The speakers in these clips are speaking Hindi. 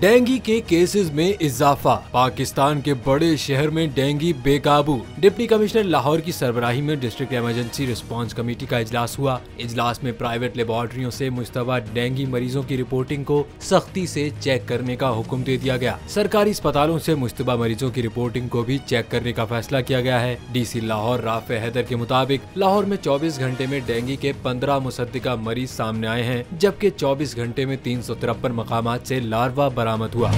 डेंगू के केसेस में इजाफा, पाकिस्तान के बड़े शहर में डेंगू बेकाबू। डिप्टी कमिश्नर लाहौर की सरबराही में डिस्ट्रिक्ट इमरजेंसी रिस्पांस कमेटी का इजलास हुआ। इजलास में प्राइवेट लेबोरेटरियों से मुश्तबा डेंगू मरीजों की रिपोर्टिंग को सख्ती से चेक करने का हुक्म दे दिया गया। सरकारी अस्पतालों से मुश्तबा मरीजों की रिपोर्टिंग को भी चेक करने का फैसला किया गया है। DC लाहौर राफे हैदर के मुताबिक लाहौर में 24 घंटे में डेंगू के 15 मुसद्दिका मरीज सामने आए हैं, जबकि 24 घंटे में 353 मकामात से लार्वा बरामद हुआ।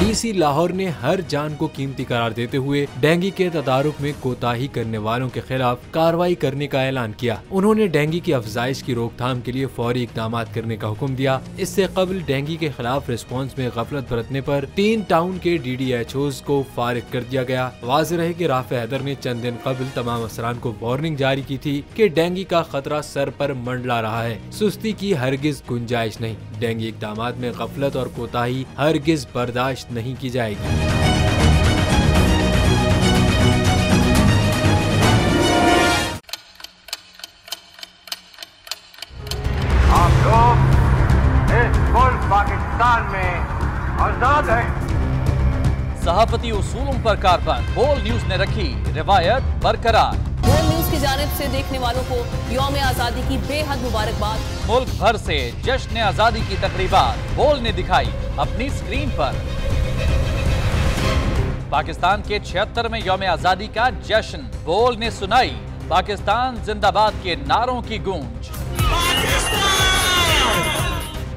DC लाहौर ने हर जान को कीमती करार देते हुए डेंगू के तदारुक में कोताही करने वालों के खिलाफ कार्रवाई करने का ऐलान किया। उन्होंने डेंगू की अफजाइश की रोकथाम के लिए फौरी इकदाम करने का हुक्म दिया। इससे कबल डेंगू के खिलाफ रिस्पांस में गफलत बरतने पर 3 टाउन के DDHOs को फारिग कर दिया गया। वाज़ेह रहे कि राफे हैदर ने चंद दिन कबल तमाम अफसरान को वार्निंग जारी की थी कि डेंगू का खतरा सर पर मंडला रहा है, सुस्ती की हरगिज गुंजाइश नहीं। डेंगू इकदामात में गफलत और कोताही हरगिज बर्दाश्त नहीं की जाएगी। आप लोग इस मुल्क पाकिस्तान में आजाद हैं। सहाफती उसूलों पर कारबंद। बोल न्यूज ने रखी रिवायत बरकरार। बोल न्यूज की जानिब से देखने वालों को यौम आजादी की बेहद मुबारकबाद। मुल्क भर से जश्न आजादी की तकरीबात बोल ने दिखाई अपनी स्क्रीन पर। पाकिस्तान के 76वें यौम आजादी का जश्न बोल ने सुनाई पाकिस्तान जिंदाबाद के नारों की गूंज।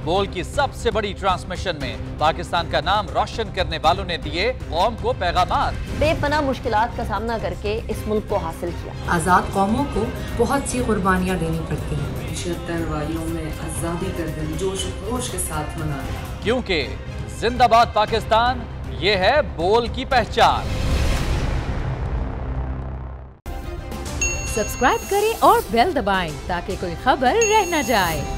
बोल की सबसे बड़ी ट्रांसमिशन में पाकिस्तान का नाम रोशन करने वालों ने दिए कौम को पैगामात। बेपनाह मुश्किलात का सामना करके इस मुल्क को हासिल किया। आजाद कौमों को बहुत सी कुर्बानियां देनी पड़ती हैं। 76 वालियों में आजादी का दिन जोश खरोश के साथ मनाया, क्योंकि जिंदाबाद पाकिस्तान ये है बोल की पहचान। सब्सक्राइब करें और बेल दबाएं ताकि कोई खबर रह न जाए।